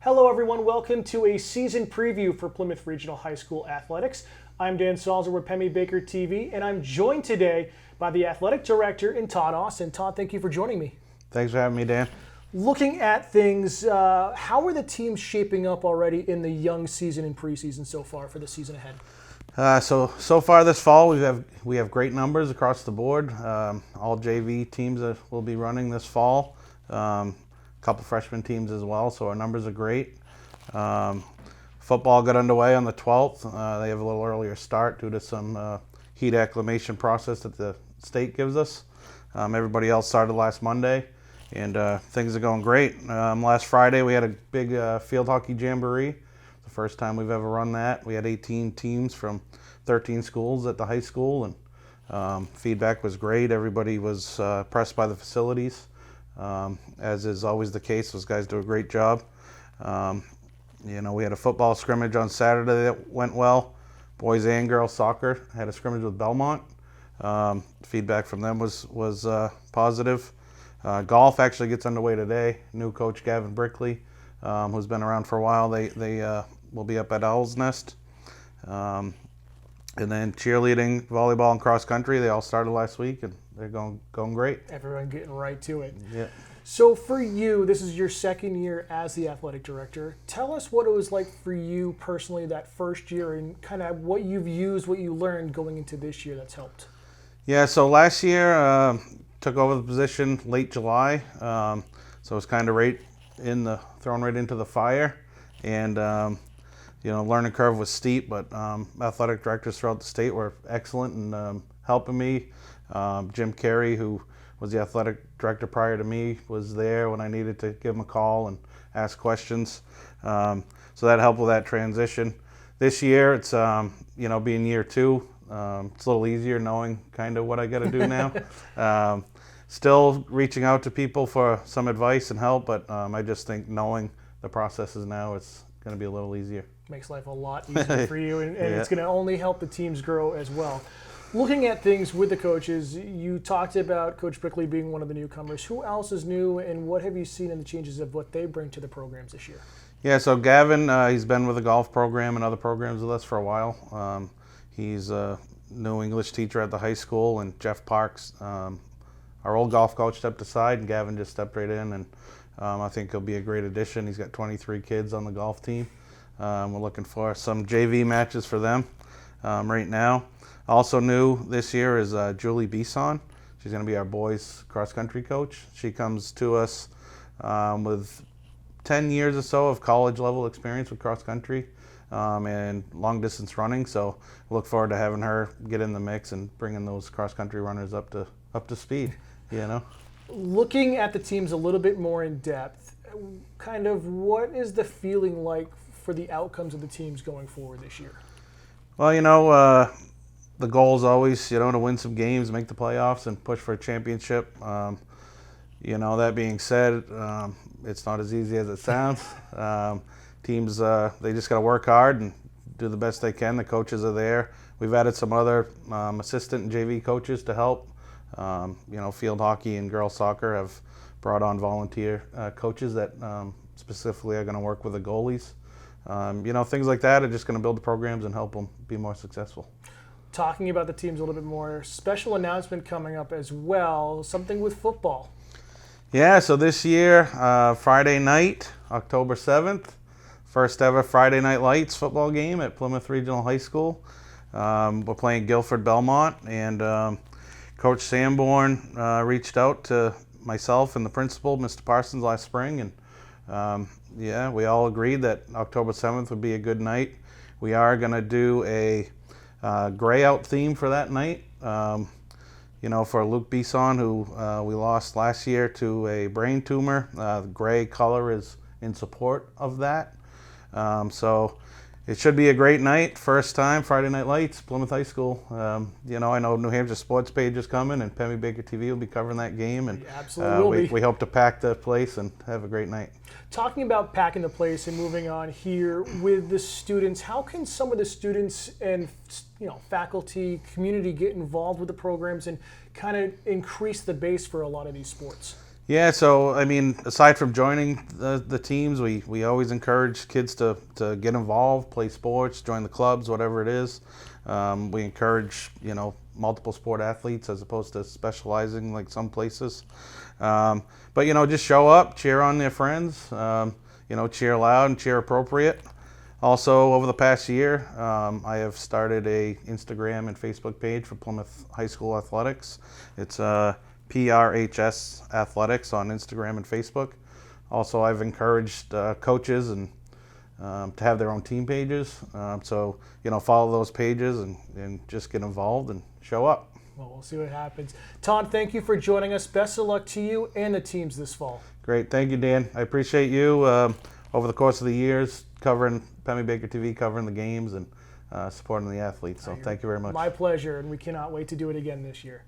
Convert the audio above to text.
Hello everyone, welcome to a season preview for Plymouth Regional High School Athletics. I'm Dan Salzer with Pemmy Baker TV, and I'm joined today by the Athletic Director in Todd Austin. Todd, thank you for joining me. Thanks for having me, Dan. Looking at things, how are the teams shaping up already in the young season and preseason so far for the season ahead? So far this fall, we have great numbers across the board. All JV teams that will be running this fall. A couple freshman teams as well, so our numbers are great. Football got underway on the 12th. They have a little earlier start due to some heat acclimation process that the state gives us. Everybody else started last Monday, and things are going great. Last Friday we had a big field hockey jamboree. The first time we've ever run that. We had 18 teams from 13 schools at the high school, and feedback was great. Everybody was impressed by the facilities. As is always the case, those guys do a great job. We had a football scrimmage on Saturday that went well. Boys and girls soccer had a scrimmage with Belmont. Feedback from them was positive. Golf actually gets underway today. New coach Gavin Brickley, who's been around for a while, they will be up at Owl's Nest. And then cheerleading, volleyball, and cross country, they all started last week, and they're going great. Everyone getting right to it. Yeah. So for you, this is your second year as the athletic director. Tell us what it was like for you personally that first year and kind of what you've used, what you learned going into this year that's helped. Yeah, so last year took over the position late July, so it was kind of thrown right into the fire, and learning curve was steep, but athletic directors throughout the state were excellent in helping me. Jim Carey, who was the athletic director prior to me, was there when I needed to give him a call and ask questions. So that helped with that transition. This year, it's being year two, it's a little easier knowing kind of what I got to do now. Still reaching out to people for some advice and help, but I just think knowing the processes now, it's going to be a little easier. Makes life a lot easier for you, and Yeah. it's going to only help the teams grow as well. Looking at things with the coaches, you talked about Coach Brickley being one of the newcomers. Who else is new, and what have you seen in the changes of what they bring to the programs this year? Yeah, so Gavin, he's been with the golf program and other programs with us for a while. He's a new English teacher at the high school, and Jeff Parks, our old golf coach, stepped aside, and Gavin just stepped right in, and I think he'll be a great addition. He's got 23 kids on the golf team. We're looking for some JV matches for them right now. Also new this year is Julie Bisson. She's going to be our boys cross-country coach. She comes to us with 10 years or so of college-level experience with cross-country and long-distance running. So look forward to having her get in the mix and bringing those cross-country runners up to speed. Looking at the teams a little bit more in depth, kind of what is the feeling like for the outcomes of the teams going forward this year? Well, the goal is always, to win some games, make the playoffs, and push for a championship. That being said, it's not as easy as it sounds. Teams, they just got to work hard and do the best they can. The coaches are there. We've added some other assistant and JV coaches to help. Field hockey and girls soccer have brought on volunteer coaches that specifically are going to work with the goalies. Things like that are just going to build the programs and help them be more successful. Talking about the teams a little bit more, special announcement coming up as well, something with football. Yeah, so this year, Friday night, October 7th, first ever Friday Night Lights football game at Plymouth Regional High School. We're playing Guilford Belmont, and Coach Sanborn reached out to myself and the principal, Mr. Parsons, last spring, and we all agreed that October 7th would be a good night. We are going to do a gray out theme for that night. For Luke Bisson, who we lost last year to a brain tumor. The gray color is in support of that. So it should be a great night. First time, Friday Night Lights, Plymouth High School. I know New Hampshire Sports Page is coming, and Pemmy Baker TV will be covering that game. And absolutely will be. We hope to pack the place and have a great night. Talking about packing the place and moving on here with the students, how can some of the students and faculty, community get involved with the programs and kind of increase the base for a lot of these sports? Yeah, so I mean, aside from joining the teams, we always encourage kids to get involved, play sports, join the clubs, whatever it is. We encourage, multiple sport athletes as opposed to specializing like some places. But just show up, cheer on their friends, cheer loud and cheer appropriate. Also, over the past year, I have started a Instagram and Facebook page for Plymouth High School Athletics. It's PRHS Athletics on Instagram and Facebook. Also, I've encouraged coaches and to have their own team pages. So, follow those pages and just get involved and show up. Well, we'll see what happens. Todd, thank you for joining us. Best of luck to you and the teams this fall. Great. Thank you, Dan. I appreciate you over the course of the years covering Pemmy Baker TV, covering the games and supporting the athletes. So thank you very much. My pleasure, and we cannot wait to do it again this year.